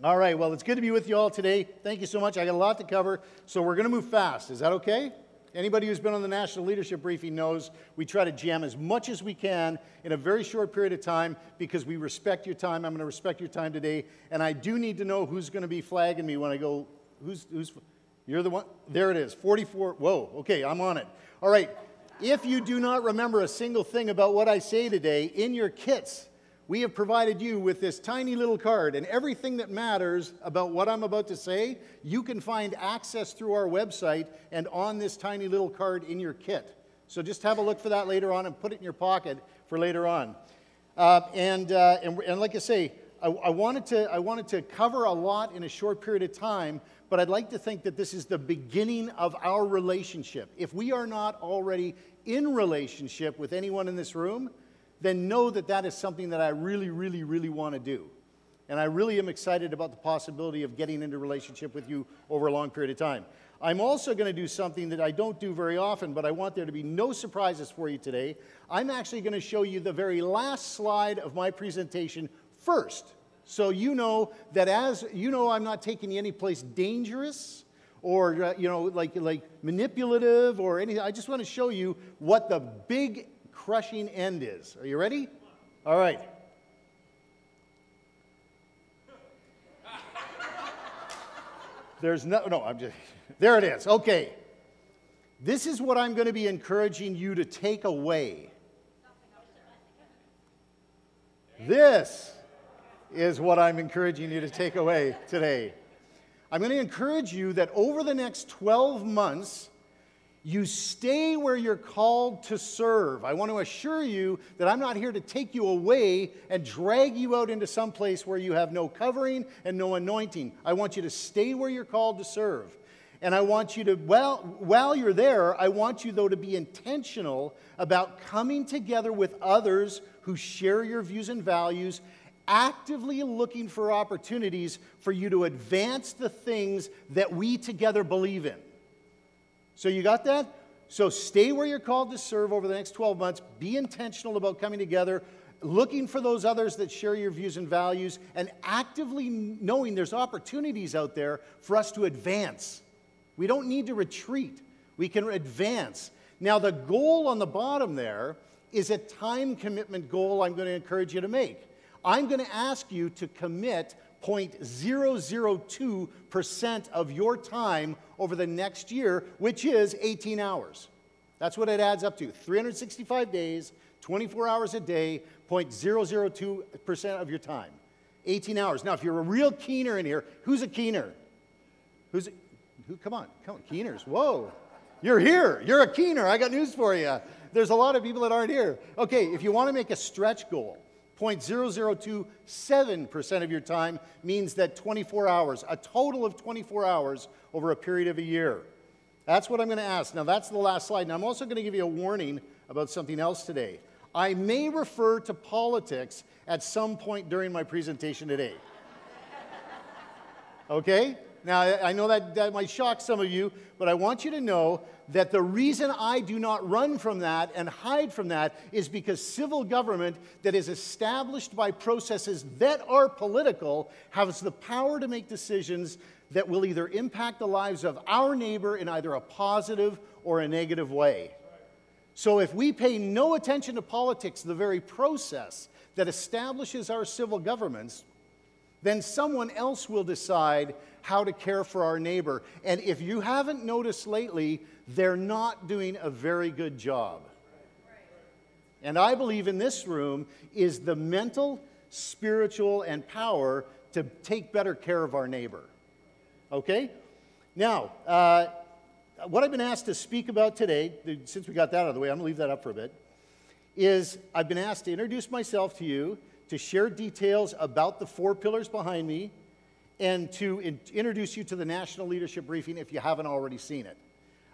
All right, well, it's good to be with you all today. Thank you so much. I got a lot to cover, so we're going to move fast. Is that okay? Anybody who's been on the National Leadership Briefing knows we try to jam as much as we can in a very short period of time because we respect your time. I'm going to respect your time today, and I do need to know who's going to be flagging me when I go, you're the one? There it is, 44. Whoa, okay, I'm on it. All right, if you do not remember a single thing about what I say today, in your kits, we have provided you with this tiny little card, and everything that matters about what I'm about to say, you can find access through our website and on this tiny little card in your kit. So just have a look for that later on and put it in your pocket for later on. And like I say, I wanted to cover a lot in a short period of time, but I'd like to think that this is the beginning of our relationship. If we are not already in relationship with anyone in this room, then know that that is something that I really, really, really want to do. And I really am excited about the possibility of getting into a relationship with you over a long period of time. I'm also going to do something that I don't do very often, but I want there to be no surprises for you today. I'm actually going to show you the very last slide of my presentation first. So you know that as you know, I'm not taking you any place dangerous or like manipulative or anything. I just want to show you what the big crushing end is. Are you ready? All right. There it is. Okay. This is what I'm going to be encouraging you to take away. This is what I'm encouraging you to take away today. I'm going to encourage you that over the next 12 months, you stay where you're called to serve. I want to assure you that I'm not here to take you away and drag you out into some place where you have no covering and no anointing. I want you to stay where you're called to serve. And I want you to, while you're there, I want you, though, to be intentional about coming together with others who share your views and values, actively looking for opportunities for you to advance the things that we together believe in. So you got that? So stay where you're called to serve over the next 12 months. Be intentional about coming together, looking for those others that share your views and values, and actively knowing there's opportunities out there for us to advance. We don't need to retreat. We can advance. Now, the goal on the bottom there is a time commitment goal I'm going to encourage you to make. I'm going to ask you to commit 0.002% of your time over the next year, which is 18 hours. That's what it adds up to. 365 days, 24 hours a day, 0.002% of your time. 18 hours. Now, if you're a real keener in here, who's a keener? Come on, keeners. Whoa. You're here. You're a keener. I got news for you. There's a lot of people that aren't here. Okay, if you want to make a stretch goal, 0.0027% of your time means that 24 hours, a total of 24 hours over a period of a year. That's what I'm going to ask. Now, that's the last slide. Now, I'm also going to give you a warning about something else today. I may refer to politics at some point during my presentation today. Okay? Now, I know that might shock some of you, but I want you to know that the reason I do not run from that and hide from that is because civil government that is established by processes that are political has the power to make decisions that will either impact the lives of our neighbor in either a positive or a negative way. So if we pay no attention to politics, the very process that establishes our civil governments, then someone else will decide how to care for our neighbor. And if you haven't noticed lately, they're not doing a very good job. And I believe in this room is the mental, spiritual, and power to take better care of our neighbor. Okay? Now, what I've been asked to speak about today, since we got that out of the way, I'm going to leave that up for a bit, is I've been asked to introduce myself to you, to share details about the 4 pillars behind me, and to introduce you to the National Leadership Briefing if you haven't already seen it.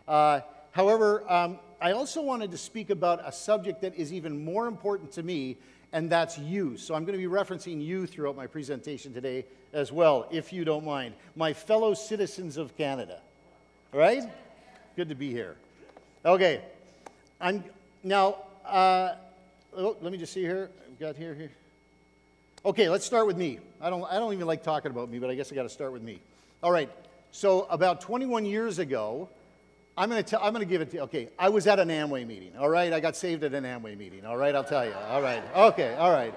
However, I also wanted to speak about a subject that is even more important to me, and that's you. So I'm going to be referencing you throughout my presentation today as well, if you don't mind. My fellow citizens of Canada. All right? Good to be here. Okay. Let me just see here. I've got here. Okay, let's start with me. I don't even like talking about me, but I guess I got to start with me. All right. So about 21 years ago, I'm going to give it to you. Okay, I was at an Amway meeting. All right, I got saved at an Amway meeting. All right, I'll tell you. All right. Okay. All right.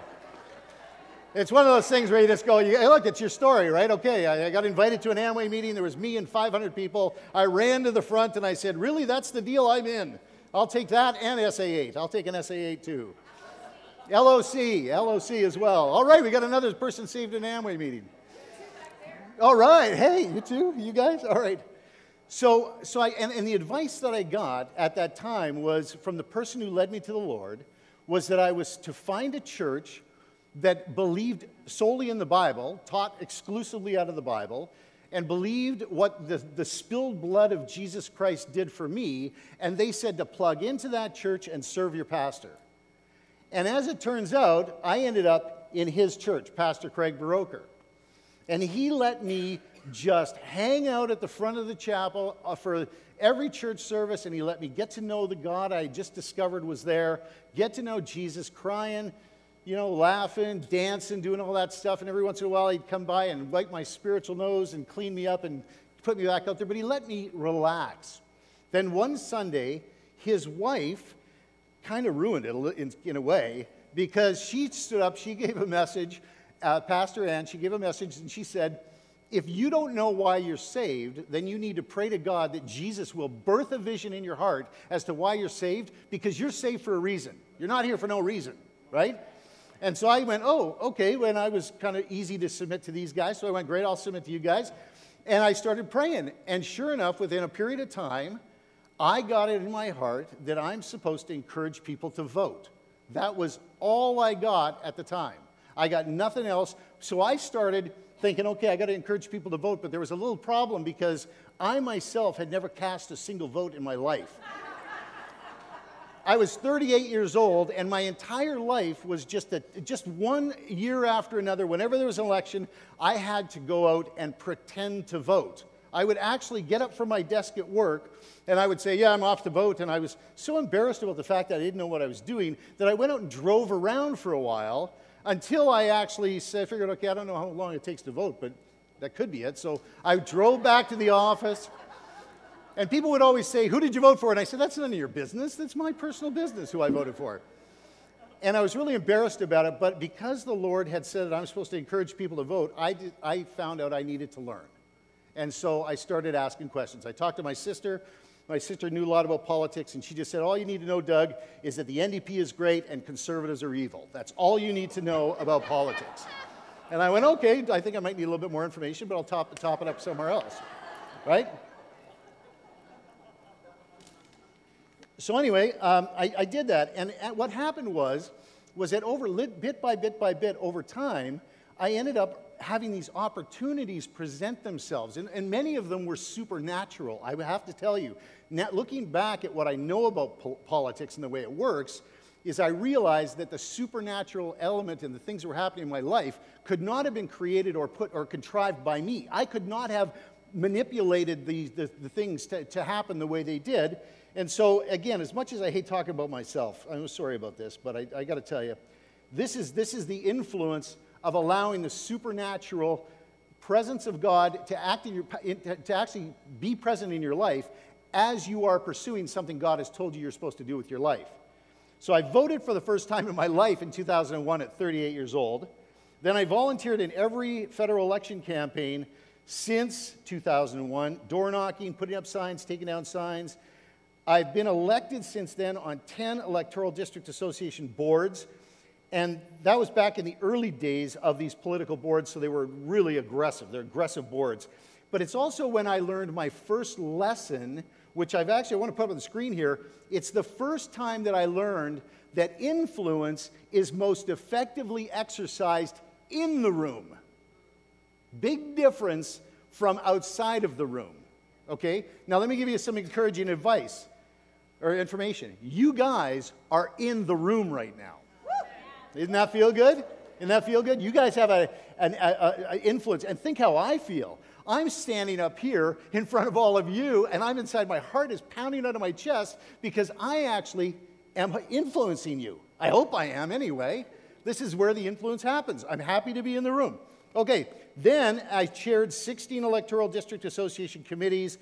It's one of those things where you just go, hey, look, it's your story, right? Okay, I got invited to an Amway meeting. There was me and 500 people. I ran to the front and I said, really, that's the deal I'm in. I'll take that and SA8. I'll take an SA8 too. LOC as well. All right, we got another person saved in an Amway meeting. All right, hey, you too? You guys? All right. So the advice that I got at that time was from the person who led me to the Lord was that I was to find a church that believed solely in the Bible, taught exclusively out of the Bible, and believed what the spilled blood of Jesus Christ did for me, and they said to plug into that church and serve your pastor. And as it turns out, I ended up in his church, Pastor Craig Baroker. And he let me just hang out at the front of the chapel for every church service, and he let me get to know the God I just discovered was there, get to know Jesus, crying, laughing, dancing, doing all that stuff. And every once in a while, he'd come by and wipe my spiritual nose and clean me up and put me back out there. But he let me relax. Then one Sunday, his wife kind of ruined it in a way, because she stood up, she gave a message, Pastor Ann, she gave a message, and she said, if you don't know why you're saved, then you need to pray to God that Jesus will birth a vision in your heart as to why you're saved, because you're saved for a reason. You're not here for no reason, right? And so I went, oh, okay, when I was kind of easy to submit to these guys, so I went, great, I'll submit to you guys. And I started praying, and sure enough, within a period of time, I got it in my heart that I'm supposed to encourage people to vote. That was all I got at the time. I got nothing else, so I started thinking, okay, I got to encourage people to vote, but there was a little problem because I myself had never cast a single vote in my life. I was 38 years old, and my entire life was just 1 year after another. Whenever there was an election, I had to go out and pretend to vote. I would actually get up from my desk at work, and I would say, yeah, I'm off to vote. And I was so embarrassed about the fact that I didn't know what I was doing that I went out and drove around for a while until I actually figured, okay, I don't know how long it takes to vote, but that could be it. So I drove back to the office. And people would always say, who did you vote for? And I said, that's none of your business. That's my personal business who I voted for. And I was really embarrassed about it, but because the Lord had said that I'm supposed to encourage people to vote, I found out I needed to learn. And so I started asking questions. I talked to my sister. My sister knew a lot about politics, and she just said, all you need to know, Doug, is that the NDP is great and conservatives are evil. That's all you need to know about politics. And I went, okay, I think I might need a little bit more information, but I'll top it up somewhere else, right? So anyway, I did that, and what happened was that bit by bit over time, I ended up having these opportunities present themselves, and many of them were supernatural. I would have to tell you, now, looking back at what I know about politics and the way it works, is I realized that the supernatural element and the things that were happening in my life could not have been created or contrived by me. I could not have manipulated the things to happen the way they did. And so, again, as much as I hate talking about myself, I'm sorry about this, but I got to tell you, this is the influence of allowing the supernatural presence of God to actually be present in your life as you are pursuing something God has told you you're supposed to do with your life. So I voted for the first time in my life in 2001 at 38 years old. Then I volunteered in every federal election campaign since 2001, door knocking, putting up signs, taking down signs. I've been elected since then on 10 electoral district association boards, and that was back in the early days of these political boards, so they were really aggressive. They're aggressive boards. But it's also when I learned my first lesson, which I want to put up on the screen here. It's the first time that I learned that influence is most effectively exercised in the room. Big difference from outside of the room, okay? Now let me give you some encouraging advice or information. You guys are in the room right now. Doesn't that feel good? Doesn't that feel good? You guys have an influence. And think how I feel. I'm standing up here in front of all of you, and I'm inside, my heart is pounding out of my chest because I actually am influencing you. I hope I am anyway. This is where the influence happens. I'm happy to be in the room. Okay, then I chaired 16 electoral district association committees.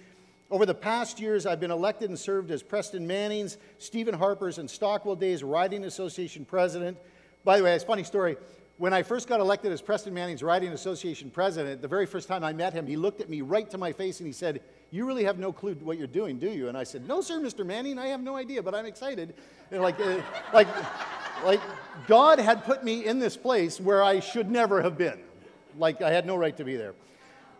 Over the past years, I've been elected and served as Preston Manning's, Stephen Harper's, and Stockwell Day's Riding Association president. By the way, it's a funny story. When I first got elected as Preston Manning's Riding Association president, the very first time I met him, he looked at me right to my face and he said, "You really have no clue what you're doing, do you?" And I said, "No, sir, Mr. Manning, I have no idea, but I'm excited." And like God had put me in this place where I should never have been. Like I had no right to be there.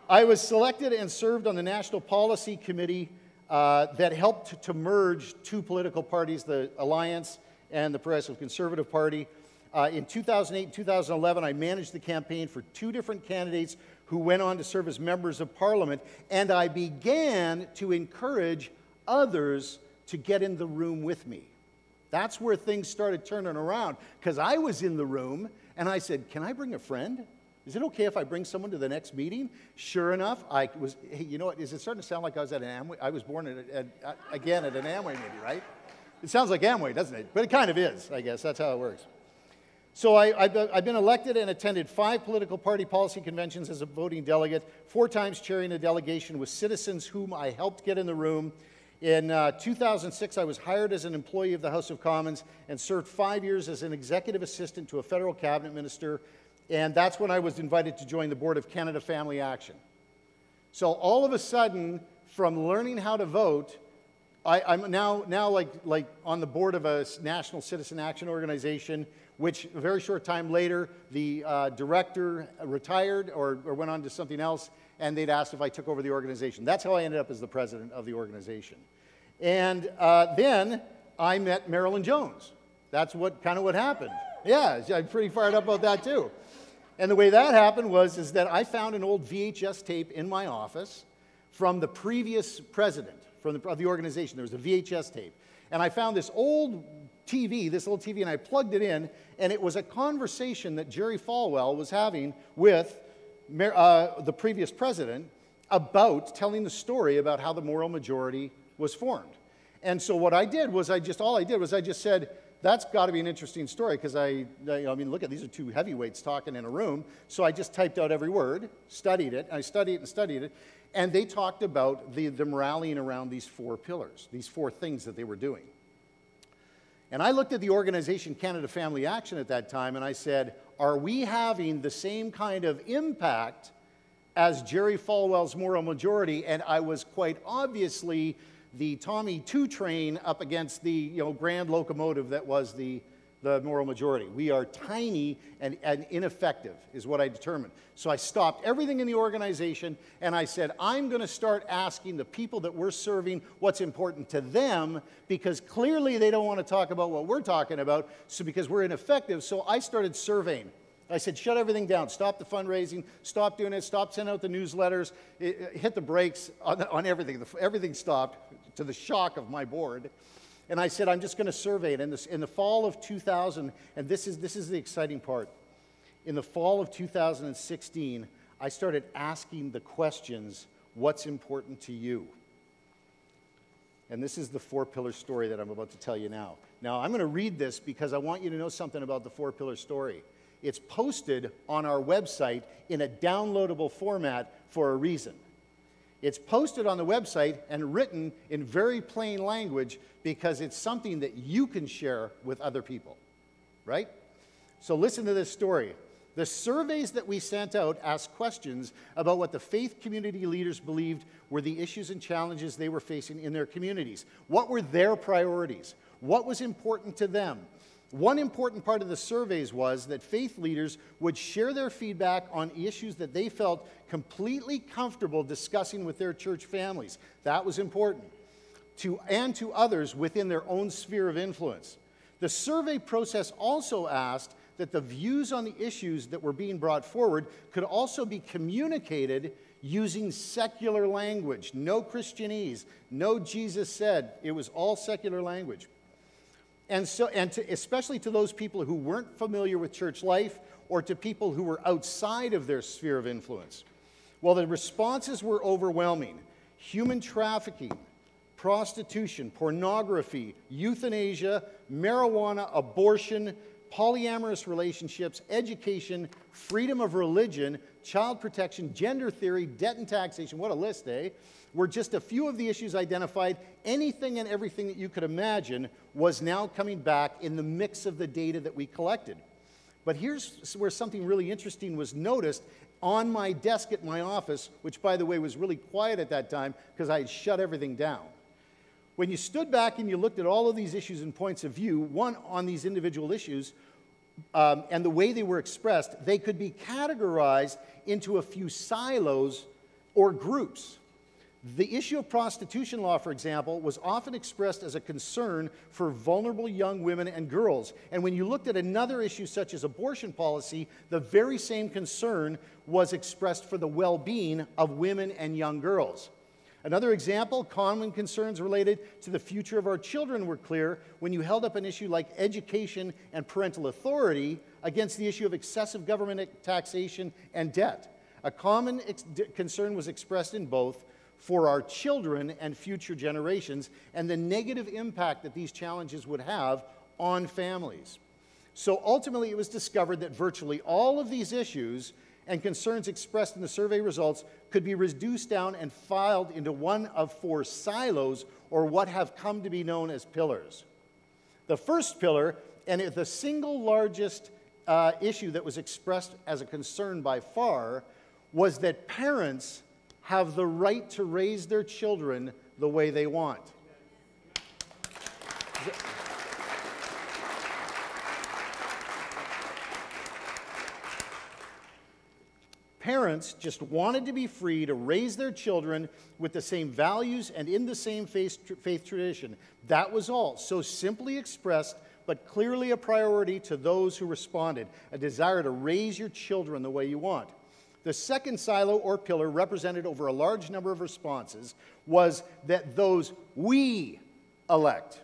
I was selected and served on the National Policy Committee that helped to merge two political parties, the Alliance and the Progressive Conservative Party. In 2008 and 2011, I managed the campaign for two different candidates who went on to serve as members of Parliament, and I began to encourage others to get in the room with me. That's where things started turning around, because I was in the room, and I said, "Can I bring a friend? Is it okay if I bring someone to the next meeting?" Sure enough, I was, hey, you know what, is it starting to sound like I was at an Amway? I was born again at an Amway meeting, right? It sounds like Amway, doesn't it? But it kind of is, I guess. That's how it works. So I've been elected and attended 5 political party policy conventions as a voting delegate, 4 times chairing a delegation with citizens whom I helped get in the room. In 2006, I was hired as an employee of the House of Commons and served 5 years as an executive assistant to a federal cabinet minister, and that's when I was invited to join the board of Canada Family Action. So all of a sudden, from learning how to vote, I'm now like on the board of a national citizen action organization, which a very short time later, the director retired or went on to something else, and they'd asked if I took over the organization. That's how I ended up as the president of the organization. And then I met Marilyn Jones. That's kind of what happened. Yeah, I'm pretty fired up about that too. And the way that happened is that I found an old VHS tape in my office from the previous president of the organization. There was a VHS tape. And I found this old TV, this little TV, and I plugged it in, and it was a conversation that Jerry Falwell was having with the previous president about telling the story about how the moral majority was formed. And so what I did was I just said, that's got to be an interesting story, because I mean, look at, these are two heavyweights talking in a room. So I just typed out every word, studied it, and I studied it and studied it, and they talked about them rallying around these 4 pillars, these 4 things that they were doing. And I looked at the organization Canada Family Action at that time, and I said, are we having the same kind of impact as Jerry Falwell's moral majority? And I was quite obviously the Tommy 2 train up against the grand locomotive that was the moral majority. We are tiny and ineffective, is what I determined. So I stopped everything in the organization, and I said, I'm going to start asking the people that we're serving what's important to them, because clearly they don't want to talk about what we're talking about, so because we're ineffective. So I started surveying. I said, shut everything down. Stop the fundraising. Stop doing it. Stop sending out the newsletters. Hit the brakes on everything. Everything stopped, to the shock of my board. And I said, I'm just going to survey it. In the fall of 2000, and this is the exciting part. In the fall of 2016, I started asking the questions, what's important to you? And this is the 4-pillar story that I'm about to tell you now. Now, I'm going to read this because I want you to know something about the 4-pillar story. It's posted on our website in a downloadable format for a reason. It's posted on the website and written in very plain language because it's something that you can share with other people, right? So listen to this story. The surveys that we sent out asked questions about what the faith community leaders believed were the issues and challenges they were facing in their communities. What were their priorities? What was important to them? One important part of the surveys was that faith leaders would share their feedback on issues that they felt completely comfortable discussing with their church families. That was important. And to others within their own sphere of influence. The survey process also asked that the views on the issues that were being brought forward could also be communicated using secular language. No Christianese, no Jesus said. It was all secular language. Especially to those people who weren't familiar with church life, or to people who were outside of their sphere of influence. Well, the responses were overwhelming. Human trafficking, prostitution, pornography, euthanasia, marijuana, abortion, polyamorous relationships, education, freedom of religion, child protection, gender theory, debt and taxation, what a list, eh? Were just a few of the issues identified. Anything and everything that you could imagine was now coming back in the mix of the data that we collected. But here's where something really interesting was noticed on my desk at my office, which, by the way, was really quiet at that time because I had shut everything down. When you stood back and you looked at all of these issues and points of view, one on these individual issues, and the way they were expressed, they could be categorized into a few silos or groups. The issue of prostitution law, for example, was often expressed as a concern for vulnerable young women and girls. And when you looked at another issue such as abortion policy, the very same concern was expressed for the well-being of women and young girls. Another example, common concerns related to the future of our children were clear when you held up an issue like education and parental authority against the issue of excessive government taxation and debt. A common concern was expressed in both for our children and future generations and the negative impact that these challenges would have on families. So ultimately it was discovered that virtually all of these issues and concerns expressed in the survey results could be reduced down and filed into one of 4 silos, or what have come to be known as pillars. The first pillar, and the single largest issue that was expressed as a concern by far, was that parents have the right to raise their children the way they want. Parents just wanted to be free to raise their children with the same values and in the same faith tradition. That was all. So simply expressed, but clearly a priority to those who responded, a desire to raise your children the way you want. The second silo or pillar, represented over a large number of responses, was that those we elect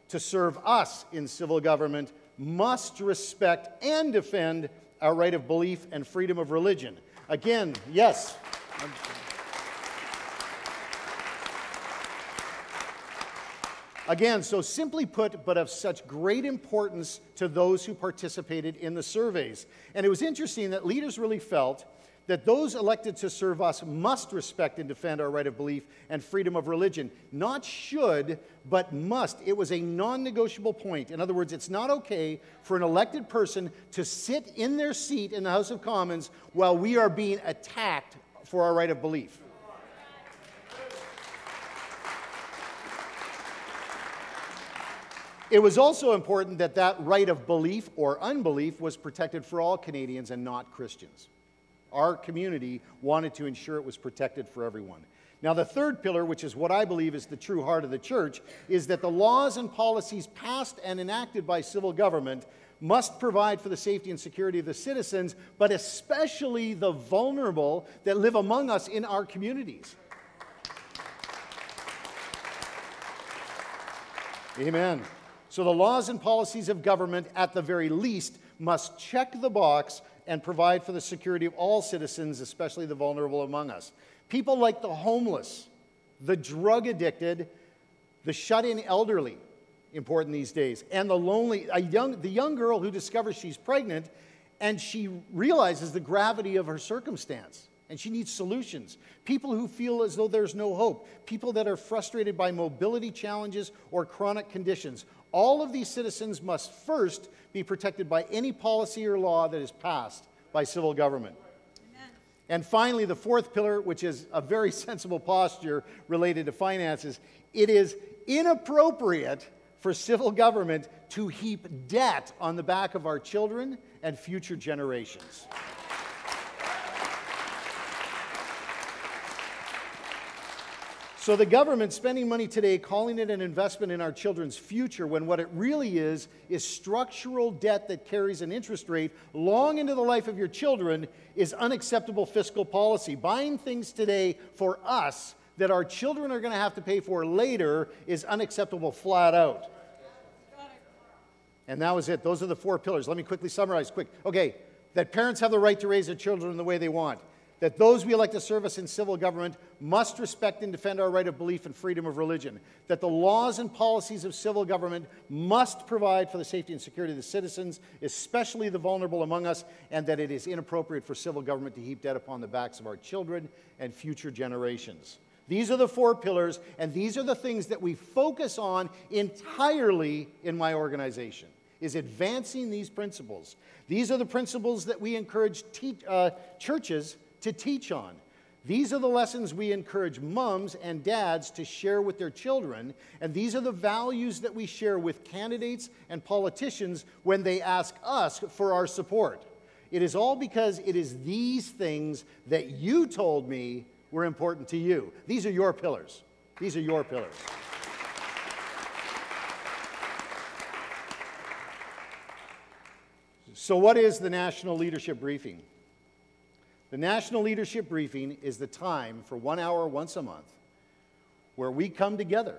to serve us in civil government must respect and defend our right of belief and freedom of religion. Again, yes. Again, so simply put, but of such great importance to those who participated in the surveys. And it was interesting that leaders really felt that those elected to serve us must respect and defend our right of belief and freedom of religion. Not should, but must. It was a non-negotiable point. In other words, it's not okay for an elected person to sit in their seat in the House of Commons while we are being attacked for our right of belief. It was also important that that right of belief or unbelief was protected for all Canadians and not Christians. Our community wanted to ensure it was protected for everyone. Now, the third pillar, which is what I believe is the true heart of the church, is that the laws and policies passed and enacted by civil government must provide for the safety and security of the citizens, but especially the vulnerable that live among us in our communities. Amen. So the laws and policies of government, at the very least, must check the box and provide for the security of all citizens, especially the vulnerable among us. People like the homeless, the drug addicted, the shut-in elderly, important these days, and the lonely, the young girl who discovers she's pregnant and she realizes the gravity of her circumstance and she needs solutions. People who feel as though there's no hope, people that are frustrated by mobility challenges or chronic conditions. All of these citizens must first be protected by any policy or law that is passed by civil government. Amen. And finally, the fourth pillar, which is a very sensible posture related to finances, it is inappropriate for civil government to heap debt on the back of our children and future generations. So the government spending money today, calling it an investment in our children's future, when what it really is structural debt that carries an interest rate long into the life of your children, is unacceptable fiscal policy. Buying things today for us that our children are going to have to pay for later is unacceptable flat out. And that was it. Those are the 4 pillars. Let me quickly summarize. Okay, that parents have the right to raise their children the way they want. that those we elect to serve us in civil government must respect and defend our right of belief and freedom of religion, that the laws and policies of civil government must provide for the safety and security of the citizens, especially the vulnerable among us, and that it is inappropriate for civil government to heap debt upon the backs of our children and future generations. These are the 4 pillars, and these are the things that we focus on entirely in my organization, is advancing these principles. These are the principles that we encourage churches to teach on. These are the lessons we encourage moms and dads to share with their children, and these are the values that we share with candidates and politicians when they ask us for our support. It is all because it is these things that you told me were important to you. These are your pillars. These are your pillars. So what is the National Leadership Briefing? The National Leadership Briefing is the time for 1 hour once a month where we come together.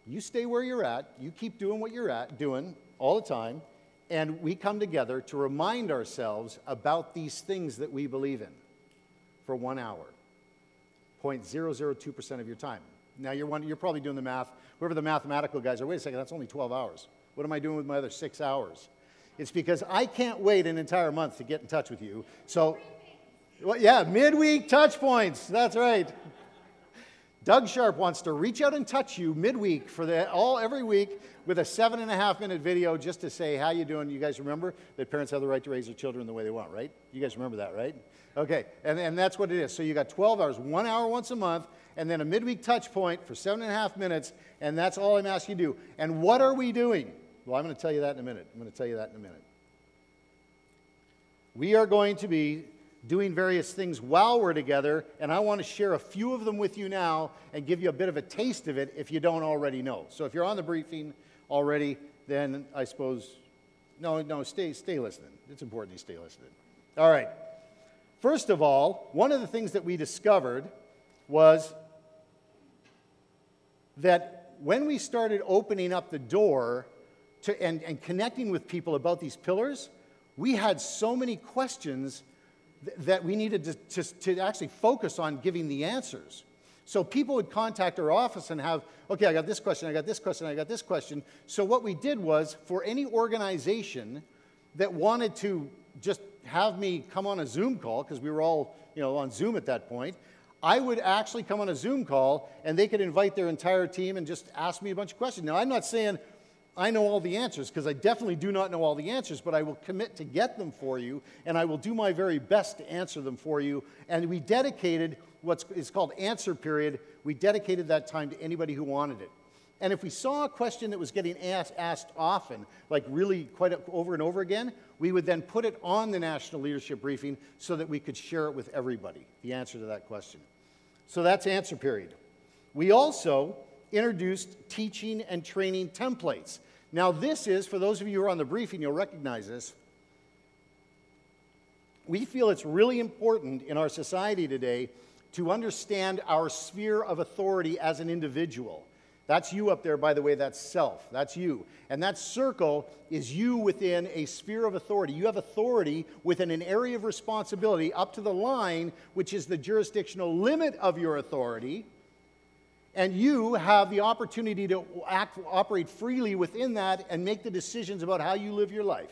You stay where you're at, you keep doing what you're doing all the time, and we come together to remind ourselves about these things that we believe in for 1 hour. 0.002% of your time. Now you're probably doing the math. Whoever the mathematical guys are, wait a second, that's only 12 hours. What am I doing with my other 6 hours? It's because I can't wait an entire month to get in touch with you. So, well, yeah, midweek touch points. That's right. Doug Sharp wants to reach out and touch you midweek for every week with a 7.5-minute video just to say, how you doing? You guys remember that parents have the right to raise their children the way they want, right? You guys remember that, right? Okay, and that's what it is. So you got 12 hours, 1 hour once a month, and then a midweek touch point for 7.5 minutes, and that's all I'm asking you to do. And what are we doing? Well, I'm going to tell you that in a minute. We are going to be doing various things while we're together, and I want to share a few of them with you now and give you a bit of a taste of it if you don't already know. So if you're on the briefing already, then I suppose, no, stay listening. It's important you stay listening. All right. First of all, one of the things that we discovered was that when we started opening up the door to, and connecting with people about these pillars, we had so many questions that we needed to actually focus on giving the answers. So people would contact our office and have, okay, I got this question, I got this question, I got this question. So what we did was, for any organization that wanted to just have me come on a Zoom call, because we were all on Zoom at that point, I would actually come on a Zoom call and they could invite their entire team and just ask me a bunch of questions. Now, I'm not saying I know all the answers, because I definitely do not know all the answers, but I will commit to get them for you, and I will do my very best to answer them for you. And we dedicated what is called answer period. We dedicated that time to anybody who wanted it. And if we saw a question that was getting asked often, like really quite over and over again, we would then put it on the National Leadership Briefing so that we could share it with everybody, the answer to that question. So that's answer period. We also introduced teaching and training templates. Now this is, for those of you who are on the briefing, you'll recognize this. We feel it's really important in our society today to understand our sphere of authority as an individual. That's you up there, by the way, that's self. That's you. And that circle is you within a sphere of authority. You have authority within an area of responsibility up to the line, which is the jurisdictional limit of your authority. And you have the opportunity to operate freely within that and make the decisions about how you live your life.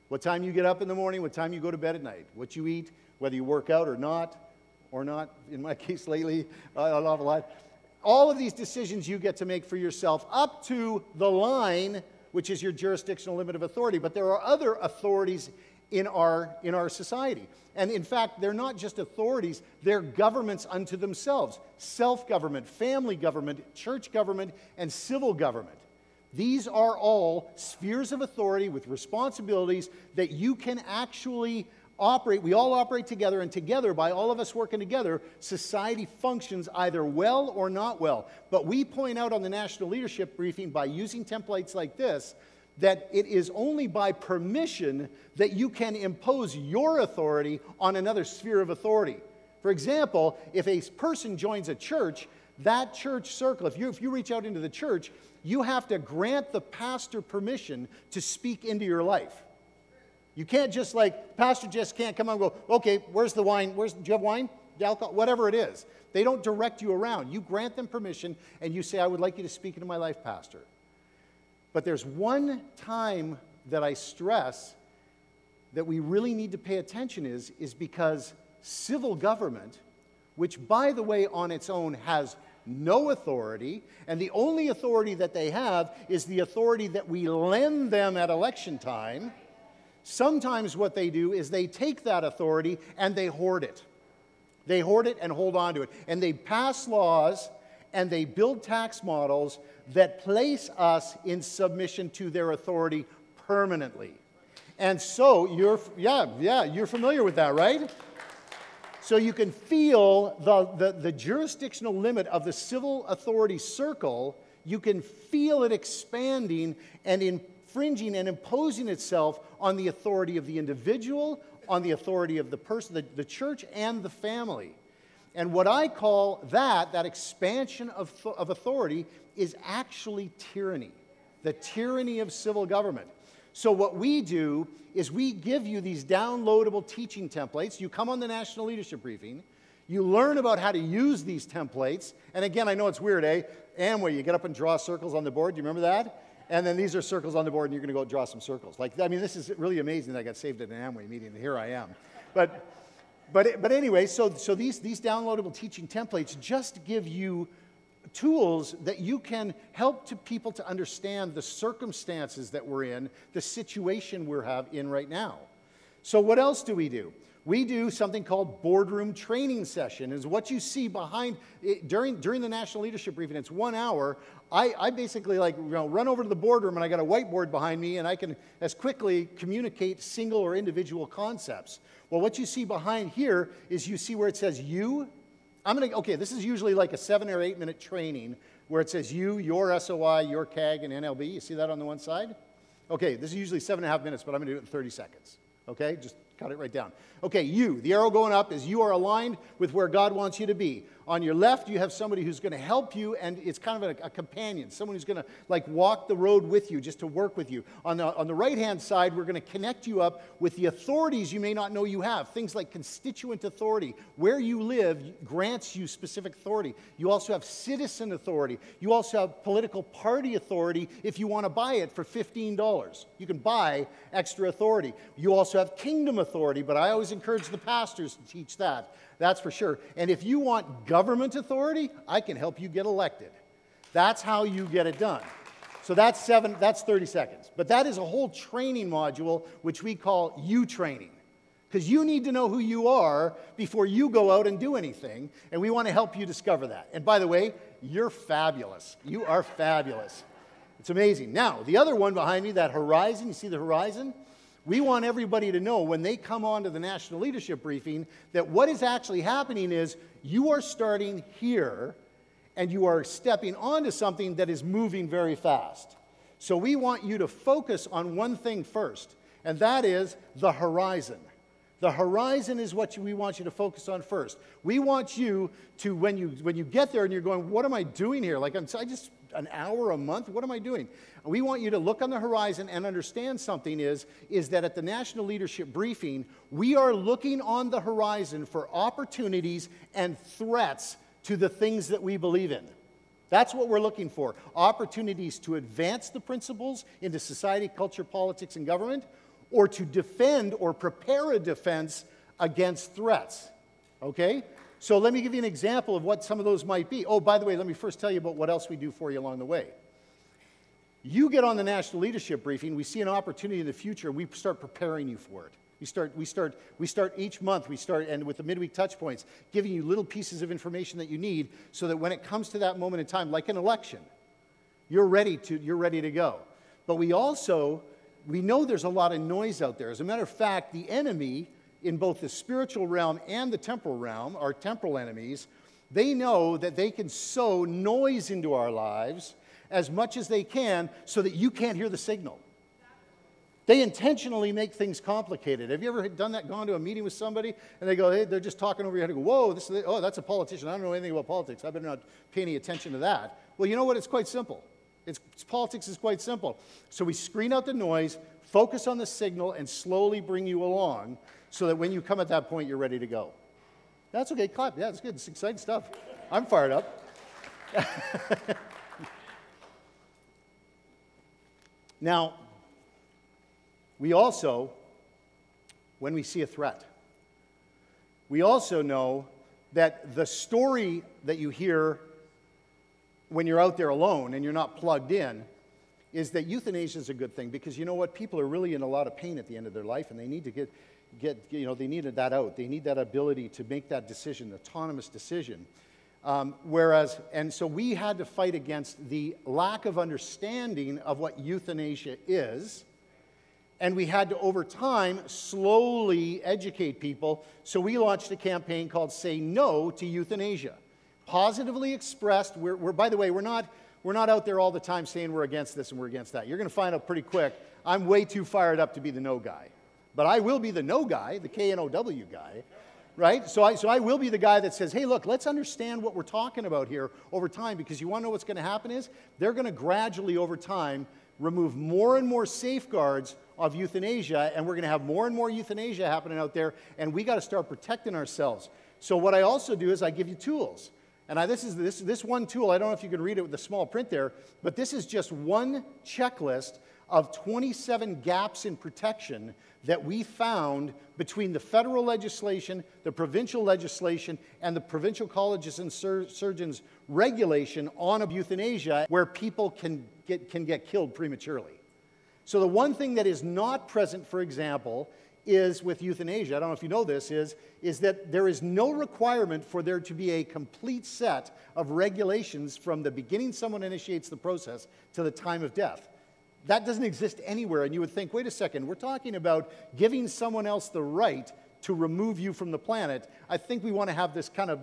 What time you get up in the morning, what time you go to bed at night, what you eat, whether you work out or not, in my case lately, an awful lot. All of these decisions you get to make for yourself up to the line, which is your jurisdictional limit of authority. But there are other authorities in our society. And in fact, they're not just authorities, they're governments unto themselves. Self-government, family government, church government, and civil government. These are all spheres of authority with responsibilities that you can actually operate. We all operate together, and together, by all of us working together, society functions either well or not well. But we point out on the National Leadership Briefing, by using templates like this, that it is only by permission that you can impose your authority on another sphere of authority. For example, if a person joins a church, that church circle, if you reach out into the church, you have to grant the pastor permission to speak into your life. You can't just like, pastor just can't come and go, okay, where's the wine? Do you have wine? The alcohol? Whatever it is. They don't direct you around. You grant them permission and you say, I would like you to speak into my life, pastor. But there's one time that I stress that we really need to pay attention is because civil government, which by the way on its own has no authority, and the only authority that they have is the authority that we lend them at election time. Sometimes what they do is they take that authority and they hoard it. They hoard it and hold on to it. And they pass laws and they build tax models that place us in submission to their authority permanently. And so you're familiar with that, right? So you can feel the jurisdictional limit of the civil authority circle. You can feel it expanding and infringing and imposing itself on the authority of the individual, on the authority of the person, the church, and the family. And what I call that expansion of authority is actually tyranny, the tyranny of civil government. So what we do is we give you these downloadable teaching templates. You come on the National Leadership Briefing. You learn about how to use these templates. And again, I know it's weird, eh? Amway, you get up and draw circles on the board. Do you remember that? And then these are circles on the board, and you're going to go draw some circles. Like, I mean, this is really amazing that I got saved at an Amway meeting, and here I am. But anyway, so these downloadable teaching templates just give you tools that you can help people to understand the circumstances that we're in, the situation we're in right now. So what else do? We do something called Boardroom training session. Is what you see behind during the National Leadership Briefing. It's 1 hour. I basically run over to the boardroom and I got a whiteboard behind me and I can as quickly communicate single or individual concepts. Well, what you see behind here is you see where it says you. Okay, this is usually like a 7 or 8 minute training where it says you, your SOI, your CAG, and NLB. You see that on the one side? Okay, this is usually 7.5 minutes, but I'm going to do it in 30 seconds. Okay, just cut it right down. Okay, you, the arrow going up is you are aligned with where God wants you to be. On your left, you have somebody who's going to help you, and it's kind of a companion, someone who's going to like walk the road with you, just to work with you. On the right-hand side, we're going to connect you up with the authorities you may not know you have. Things like constituent authority. Where you live grants you specific authority. You also have citizen authority. You also have political party authority if you want to buy it for $15. You can buy extra authority. You also have kingdom authority, but I always encourage the pastors to teach that. That's for sure. And if you want government authority, I can help you get elected. That's how you get it done. So that's 30 seconds. But that is a whole training module, which we call you training. Because you need to know who you are before you go out and do anything. And we want to help you discover that. And by the way, you're fabulous. You are fabulous. It's amazing. Now, the other one behind me, that horizon, you see the horizon? We want everybody to know when they come on to the National Leadership Briefing that what is actually happening is you are starting here and you are stepping onto something that is moving very fast. So we want you to focus on one thing first, and that is the horizon. The horizon is what we want you to focus on first. We want you to, when you get there and you're going, what am I doing here? Like, I just an hour a month? What am I doing? We want you to look on the horizon and understand something is that at the National Leadership Briefing, we are looking on the horizon for opportunities and threats to the things that we believe in. That's what we're looking for. Opportunities to advance the principles into society, culture, politics, and government, or to defend or prepare a defense against threats. Okay? So let me give you an example of what some of those might be. Oh, by the way, let me first tell you about what else we do for you along the way. You get on the National Leadership Briefing, we see an opportunity in the future, we start preparing you for it. We start each month, and with the midweek touch points, giving you little pieces of information that you need so that when it comes to that moment in time, like an election, you're ready to go. But we know there's a lot of noise out there. As a matter of fact, the enemy in both the spiritual realm and the temporal realm, our temporal enemies, they know that they can sow noise into our lives as much as they can so that you can't hear the signal. They intentionally make things complicated. Have you ever done that, gone to a meeting with somebody, and they go, hey, they're just talking over your head and go, whoa, that's a politician. I don't know anything about politics. I better not pay any attention to that. Well, you know what? It's quite simple. Politics is quite simple. So we screen out the noise, focus on the signal, and slowly bring you along so that when you come at that point, you're ready to go. That's okay, clap. Yeah, it's good. It's exciting stuff. I'm fired up. Now, we also, when we see a threat, we also know that the story that you hear when you're out there alone and you're not plugged in is that euthanasia is a good thing, because you know what? People are really in a lot of pain at the end of their life, and they need to get they needed that out. They need that ability to make that decision, autonomous decision. And so we had to fight against the lack of understanding of what euthanasia is, and we had to, over time, slowly educate people. So we launched a campaign called Say No to Euthanasia. Positively expressed. By the way, we're not out there all the time saying we're against this and we're against that. You're going to find out pretty quick, I'm way too fired up to be the no guy. But I will be the no guy, the K-N-O-W guy, right? So I will be the guy that says, hey, look, let's understand what we're talking about here over time, because you want to know what's going to happen is they're going to gradually, over time, remove more and more safeguards of euthanasia, and we're going to have more and more euthanasia happening out there, and we got to start protecting ourselves. So what I also do is I give you tools. And this one tool, I don't know if you can read it with the small print there, but this is just one checklist of 27 gaps in protection that we found between the federal legislation, the provincial legislation, and the provincial colleges and surgeons regulation on euthanasia, where people can get killed prematurely. So the one thing that is not present, for example, is with euthanasia, I don't know if you know this, is that there is no requirement for there to be a complete set of regulations from the beginning someone initiates the process to the time of death. That doesn't exist anywhere, and you would think, wait a second, we're talking about giving someone else the right to remove you from the planet. I think we want to have this kind of ...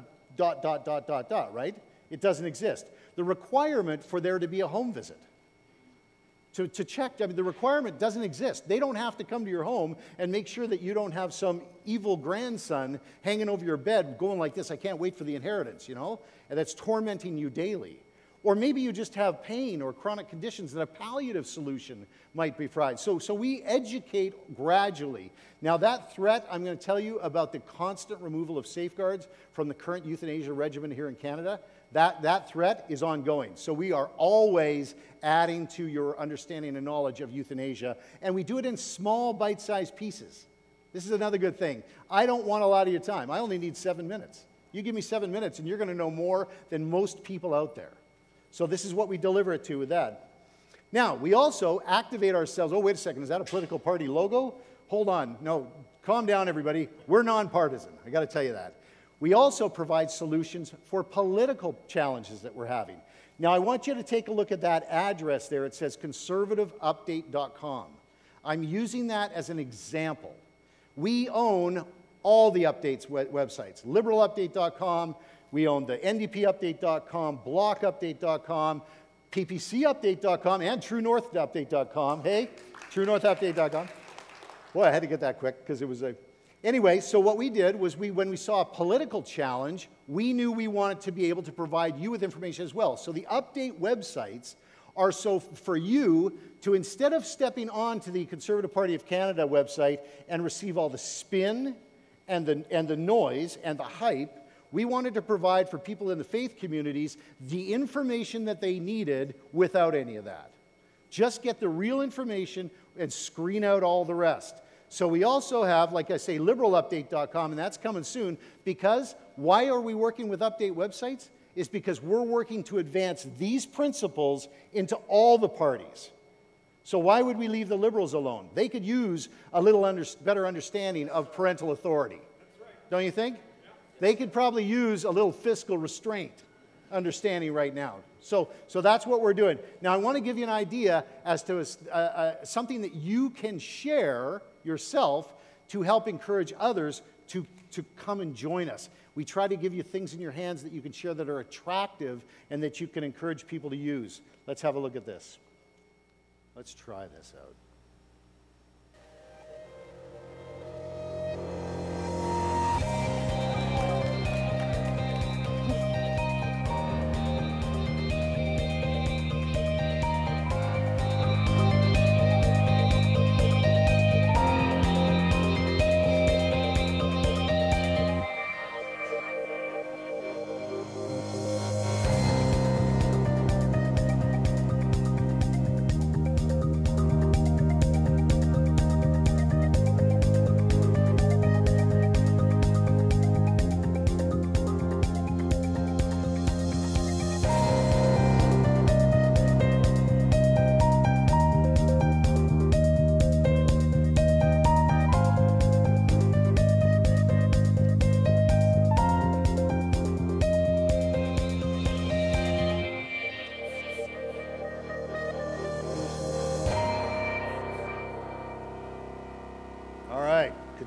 right? It doesn't exist. The requirement for there to be a home visit, to check, I mean, the requirement doesn't exist. They don't have to come to your home and make sure that you don't have some evil grandson hanging over your bed going like this, I can't wait for the inheritance, you know? And that's tormenting you daily. Or maybe you just have pain or chronic conditions that a palliative solution might be provided. So we educate gradually. Now that threat, I'm going to tell you about the constant removal of safeguards from the current euthanasia regimen here in Canada. That threat is ongoing. So we are always adding to your understanding and knowledge of euthanasia, and we do it in small bite-sized pieces. This is another good thing. I don't want a lot of your time. I only need 7 minutes. You give me 7 minutes and you're going to know more than most people out there. So this is what we deliver it to with that. Now, we also activate ourselves. Oh, wait a second, is that a political party logo? Hold on, no, calm down everybody. We're nonpartisan, I got to tell you that. We also provide solutions for political challenges that we're having. Now, I want you to take a look at that address there. It says conservativeupdate.com. I'm using that as an example. We own all the updates websites, liberalupdate.com, we own the ndpupdate.com, blockupdate.com, ppcupdate.com, and truenorthupdate.com. Hey, truenorthupdate.com. Boy, I had to get that quick because it was a... Anyway, so what we did was when we saw a political challenge, we knew we wanted to be able to provide you with information as well. So the update websites are so for you to, instead of stepping on to the Conservative Party of Canada website and receive all the spin and the noise and the hype, we wanted to provide for people in the faith communities the information that they needed without any of that. Just get the real information and screen out all the rest. So we also have, like I say, liberalupdate.com, and that's coming soon, because why are we working with update websites? Is because we're working to advance these principles into all the parties. So why would we leave the Liberals alone? They could use a little better understanding of parental authority. Don't you think? They could probably use a little fiscal restraint understanding right now. So that's what we're doing. Now, I want to give you an idea as to something that you can share yourself to help encourage others to come and join us. We try to give you things in your hands that you can share that are attractive and that you can encourage people to use. Let's have a look at this. Let's try this out.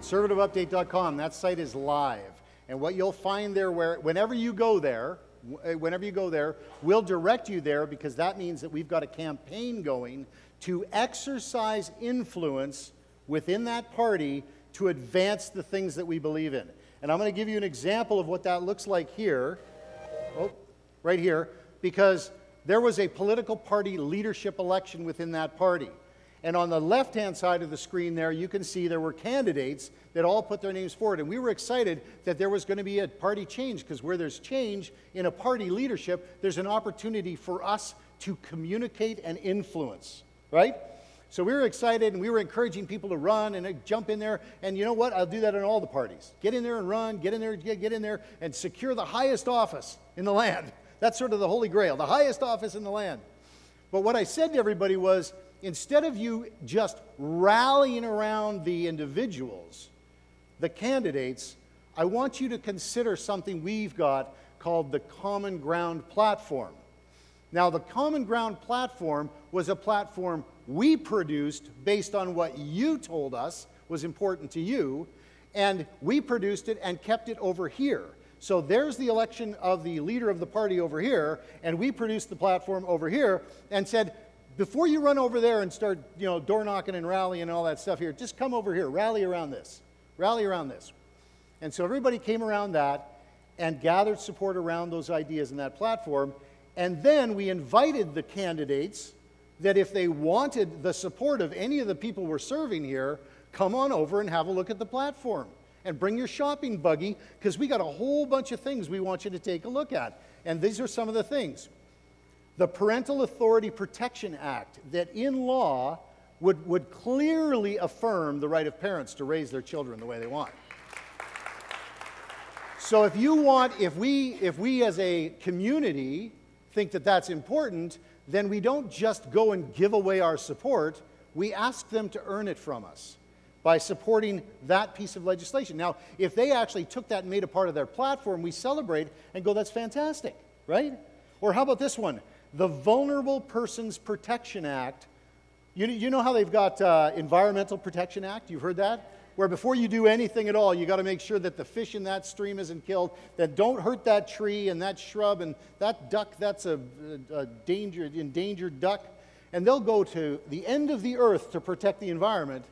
conservativeupdate.com. That site is live. And what you'll find there, whenever you go there, we'll direct you there, because that means that we've got a campaign going to exercise influence within that party to advance the things that we believe in. And I'm going to give you an example of what that looks like here, right here, because there was a political party leadership election within that party. And on the left-hand side of the screen there, you can see there were candidates that all put their names forward. And we were excited that there was going to be a party change, because where there's change in a party leadership, there's an opportunity for us to communicate and influence, right? So we were excited, and we were encouraging people to run and jump in there. And you know what? I'll do that in all the parties. Get in there and run, get in there and secure the highest office in the land. That's sort of the Holy Grail, the highest office in the land. But what I said to everybody was, instead of you just rallying around the individuals, the candidates, I want you to consider something we've got called the Common Ground Platform. Now, the Common Ground Platform was a platform we produced based on what you told us was important to you, and we produced it and kept it over here. So there's the election of the leader of the party over here, and we produced the platform over here and said, before you run over there and start, door knocking and rallying and all that stuff here, just come over here, rally around this. Rally around this. And so everybody came around that and gathered support around those ideas in that platform. And then we invited the candidates that if they wanted the support of any of the people we're serving here, come on over and have a look at the platform. And bring your shopping buggy, because we got a whole bunch of things we want you to take a look at. And these are some of the things. The Parental Authority Protection Act, that in law would clearly affirm the right of parents to raise their children the way they want. So if we as a community think that that's important, then we don't just go and give away our support, we ask them to earn it from us by supporting that piece of legislation. Now, if they actually took that and made a part of their platform, we celebrate and go, that's fantastic, right? Or how about this one? The Vulnerable Persons Protection Act. You know how they've got Environmental Protection Act? You've heard that? Where before you do anything at all, you got to make sure that the fish in that stream isn't killed, that don't hurt that tree and that shrub and that duck, that's a endangered duck. And they'll go to the end of the earth to protect the environment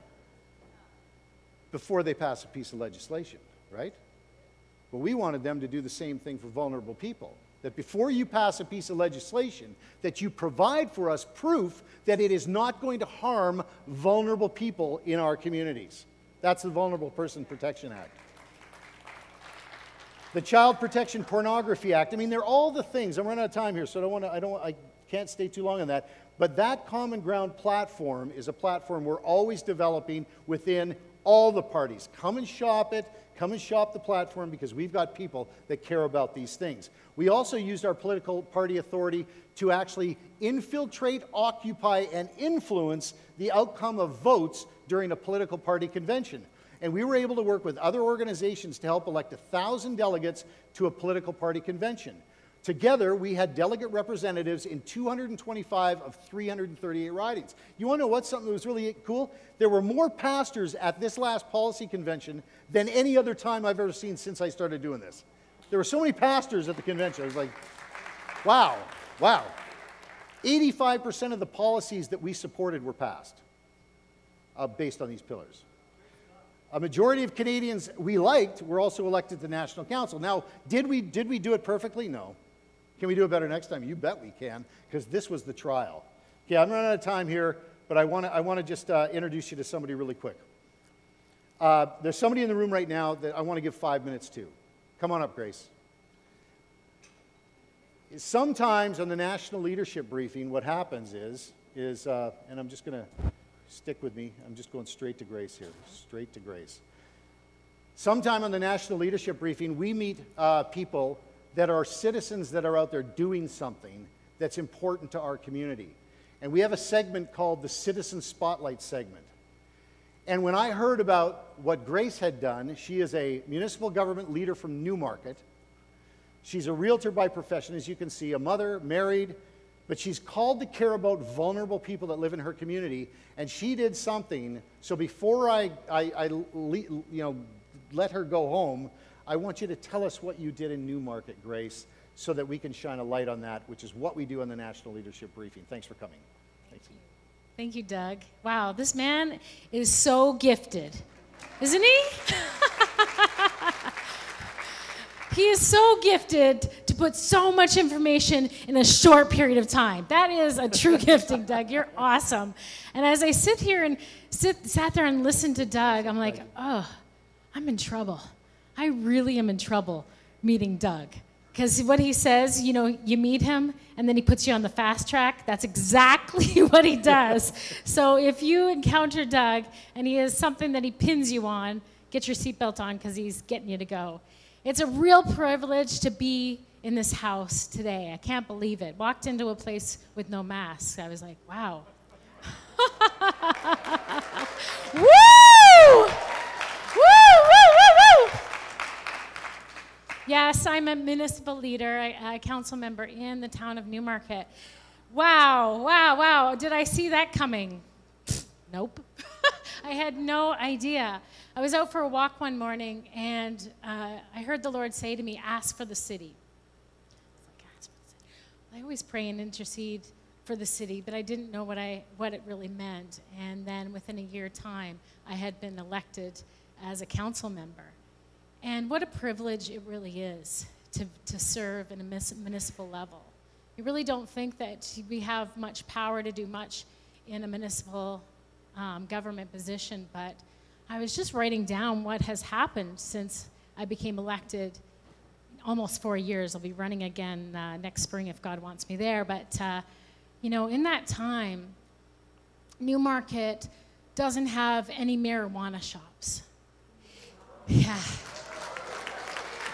before they pass a piece of legislation, right? But we wanted them to do the same thing for vulnerable people. That before you pass a piece of legislation, that you provide for us proof that it is not going to harm vulnerable people in our communities. That's the Vulnerable Person Protection Act. The Child Protection Pornography Act. I mean, they're all the things. I'm running out of time here, so I can't stay too long on that. But that Common Ground platform is a platform we're always developing within all the parties. Come and shop it. Come and shop the platform, because we've got people that care about these things. We also used our political party authority to actually infiltrate, occupy, and influence the outcome of votes during a political party convention. And we were able to work with other organizations to help elect 1,000 delegates to a political party convention. Together, we had delegate representatives in 225 of 338 ridings. You want to know what something that was really cool? There were more pastors at this last policy convention than any other time I've ever seen since I started doing this. There were so many pastors at the convention. I was like, wow, wow. 85% of the policies that we supported were passed based on these pillars. A majority of Canadians we liked were also elected to National Council. Now, did we do it perfectly? No. Can we do it better next time? You bet we can, because this was the trial. Okay, I'm running out of time here, but I want to just introduce you to somebody really quick. There's somebody in the room right now that I want to give 5 minutes to. Come on up, Grace. Sometimes on the national leadership briefing, what happens is and I'm just going to stick with me. I'm just going straight to Grace here, straight to Grace. Sometime on the national leadership briefing, we meet people that are citizens that are out there doing something that's important to our community. And we have a segment called the Citizen Spotlight segment. And when I heard about what Grace had done, she is a municipal government leader from Newmarket. She's a realtor by profession, as you can see, a mother, married. But she's called to care about vulnerable people that live in her community, and she did something. So before I let her go home, I want you to tell us what you did in Newmarket, Grace, so that we can shine a light on that, which is what we do on the National Leadership Briefing. Thanks for coming. Thanks. Thank you, Doug. Wow, this man is so gifted, isn't he? He is so gifted to put so much information in a short period of time. That is a true gifting, Doug. You're awesome. And as I sat there and listened to Doug, I'm like, oh, I'm in trouble. I really am in trouble meeting Doug. Because what he says, you know, you meet him and then he puts you on the fast track. That's exactly what he does. So if you encounter Doug and he has something that he pins you on, get your seatbelt on because he's getting you to go. It's a real privilege to be in this house today. I can't believe it. Walked into a place with no masks. I was like, wow. Woo! Woo, woo, woo, woo! Yes, I'm a municipal leader, a council member in the town of Newmarket. Wow, wow, wow. Did I see that coming? Nope. I had no idea. I was out for a walk one morning, and I heard the Lord say to me, ask for the city. I was like, ask for the city. I always pray and intercede for the city, but I didn't know what it really meant. And then within a year time, I had been elected as a council member. And what a privilege it really is to serve in a municipal level. You really don't think that we have much power to do much in a municipal government position, but I was just writing down what has happened since I became elected almost 4 years. I'll be running again next spring if God wants me there. But, you know, in that time, Newmarket doesn't have any marijuana shops. Yeah.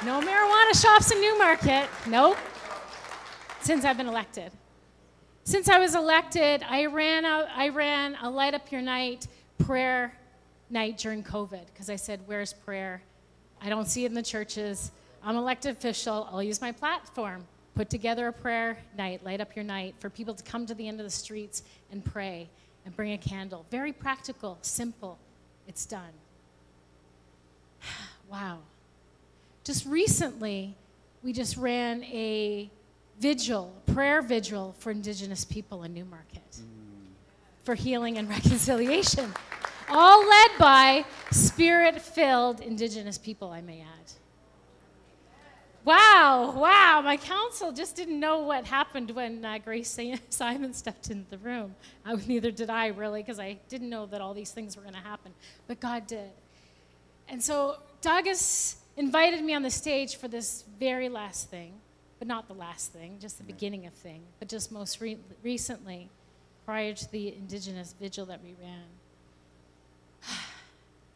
No marijuana shops in Newmarket. Nope. Since I've been elected. Since I was elected, I ran a Light Up Your Night prayer night during COVID because I said, where's prayer? I don't see it in the churches. I'm an elected official. I'll use my platform. Put together a prayer night, Light Up Your Night, for people to come to the end of the streets and pray and bring a candle. Very practical, simple. It's done. Wow. Just recently, we just ran a prayer vigil for Indigenous people in Newmarket for healing and reconciliation. All led by Spirit-filled Indigenous people, I may add. Wow, wow, my council just didn't know what happened when Grace Simon stepped into the room. Neither did I, really, because I didn't know that all these things were going to happen. But God did. And so Doug has invited me on the stage for this very last thing, but not the last thing, just the beginning of thing, but just most recently, prior to the Indigenous vigil that we ran.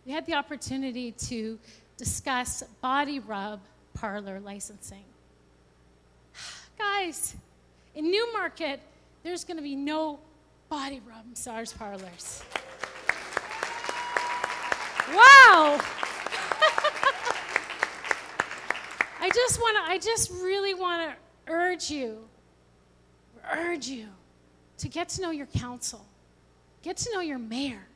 We had the opportunity to discuss body rub parlor licensing. Guys, in Newmarket, there's going to be no body rub massage parlors. Wow! I just really want to urge you to get to know your council, get to know your mayor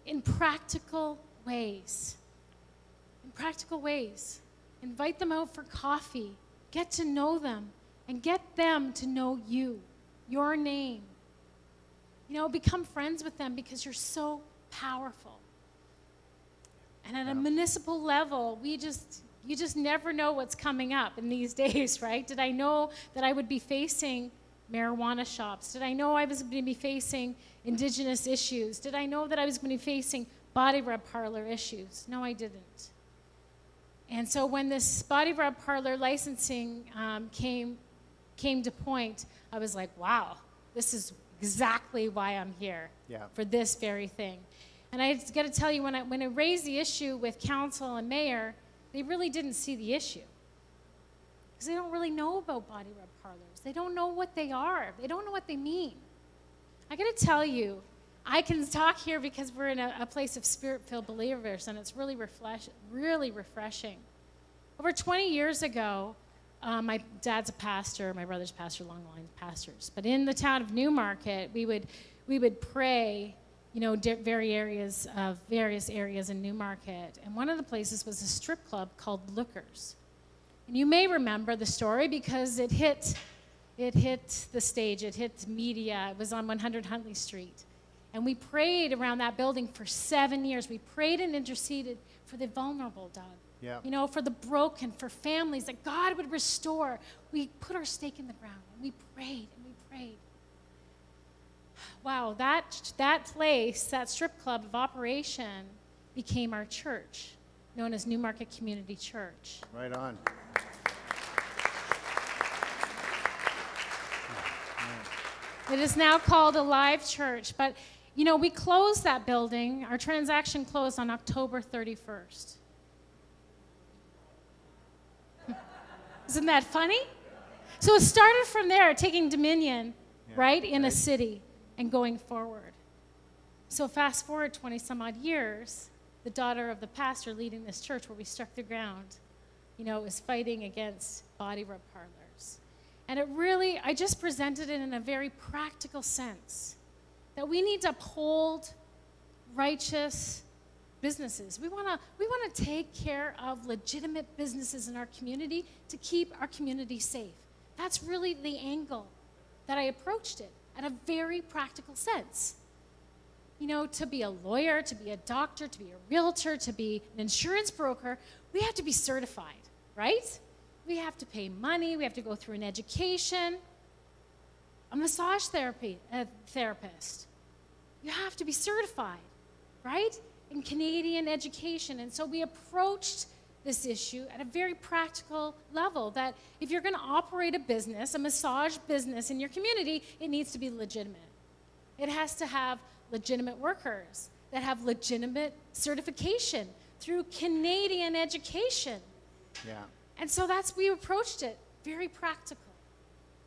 in practical ways. In practical ways. Invite them out for coffee, get to know them, and get them to know you, your name. You know, become friends with them because you're so powerful. And at a municipal level, you just never know what's coming up in these days, right? Did I know that I would be facing marijuana shops? Did I know I was going to be facing Indigenous issues? Did I know that I was going to be facing body rub parlor issues? No, I didn't. And so when this body rub parlor licensing came to point, I was like, wow, this is exactly why I'm here, for this very thing. And I got to tell you, when I raised the issue with council and mayor, they really didn't see the issue. Because they don't really know about body rub parlors. They don't know what they are. They don't know what they mean. I got to tell you, I can talk here because we're in a place of spirit-filled believers, and it's really refreshing. Over 20 years ago, my dad's a pastor, my brother's pastor, long line of pastors. But in the town of Newmarket, we would pray, you know, various areas in Newmarket. And one of the places was a strip club called Lookers. And you may remember the story because it hit the stage, it hit media. It was on 100 Huntley Street. And we prayed around that building for 7 years. We prayed and interceded for the vulnerable, Doug. Yeah. You know, for the broken, for families, that God would restore. We put our stake in the ground, and we prayed, and we prayed. Wow, that place, that strip club of operation, became our church, known as Newmarket Community Church. Right on. It is now called Alive Church, but, you know, we closed that building. Our transaction closed on October 31st. Isn't that funny? So it started from there, taking dominion, right, in a city and going forward. So fast forward 20 some odd years, the daughter of the pastor leading this church where we struck the ground, you know, is fighting against body rub parlors. And it really, I just presented it in a very practical sense, that we need to uphold righteous businesses. We want to take care of legitimate businesses in our community to keep our community safe. That's really the angle that I approached it, at a very practical sense. You know, to be a lawyer, to be a doctor, to be a realtor, to be an insurance broker, we have to be certified, right? We have to pay money, we have to go through an education. A massage therapist, you have to be certified, right? In Canadian education. And so we approached this issue at a very practical level, that if you're going to operate a business, a massage business in your community, it needs to be legitimate. It has to have legitimate workers that have legitimate certification through Canadian education. Yeah. And so we approached it very practical.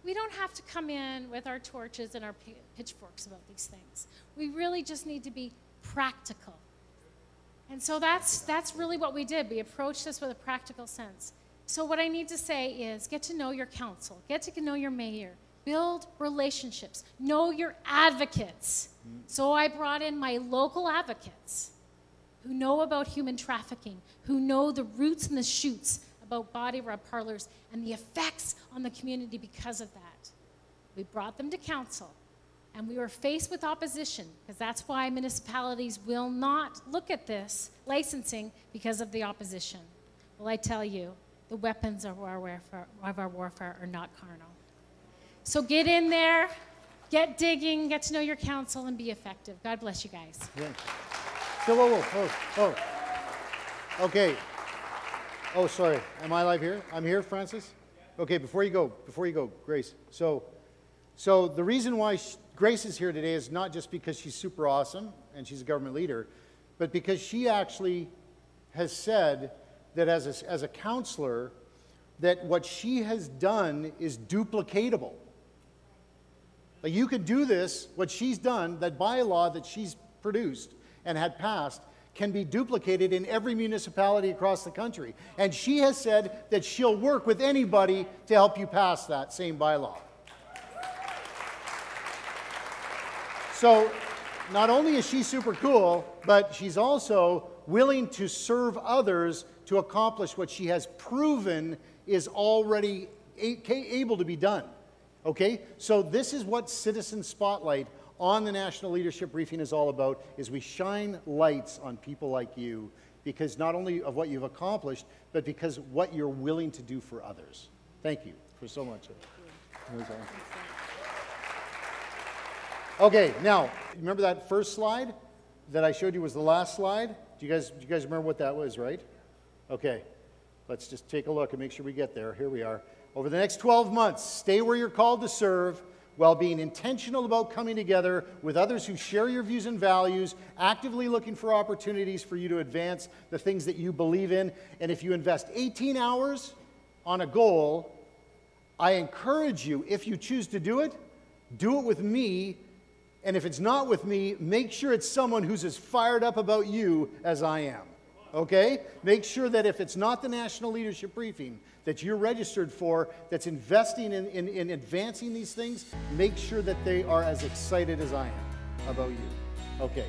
We don't have to come in with our torches and our pitchforks about these things. We really just need to be practical. And so that's really what we did. We approached this with a practical sense. So what I need to say is, get to know your council, get to know your mayor, build relationships, know your advocates. So I brought in my local advocates who know about human trafficking, who know the roots and the shoots about body rub parlors and the effects on the community because of that. We brought them to council. And we were faced with opposition, because that's why municipalities will not look at this licensing, because of the opposition. Well, I tell you, the weapons of our warfare are not carnal. So get in there, get digging, get to know your council, and be effective. God bless you guys. Yeah. So, whoa. Okay. Oh, sorry. Am I live here? I'm here, Francis? Okay, before you go, Grace. So the reason why Grace is here today is not just because she's super awesome and she's a government leader, but because she actually has said that as a counselor, that what she has done is duplicatable. Like, you could do this, what she's done, that bylaw that she's produced and had passed, can be duplicated in every municipality across the country. And she has said that she'll work with anybody to help you pass that same bylaw. So not only is she super cool, but she's also willing to serve others to accomplish what she has proven is already able to be done. Okay? So this is what Citizen Spotlight on the National Leadership Briefing is all about, is we shine lights on people like you, because not only of what you've accomplished, but because what you're willing to do for others. Thank you for so much. Okay, now, remember that first slide that I showed you was the last slide? Do you guys remember what that was, right? Okay, let's just take a look and make sure we get there. Here we are. Over the next 12 months, stay where you're called to serve, while being intentional about coming together with others who share your views and values, actively looking for opportunities for you to advance the things that you believe in. And if you invest 18 hours on a goal, I encourage you, if you choose to do it with me. And if it's not with me, make sure it's someone who's as fired up about you as I am. okay? Make sure that if it's not the National Leadership Briefing that you're registered for, that's investing in advancing these things, make sure that they are as excited as I am about you. Okay.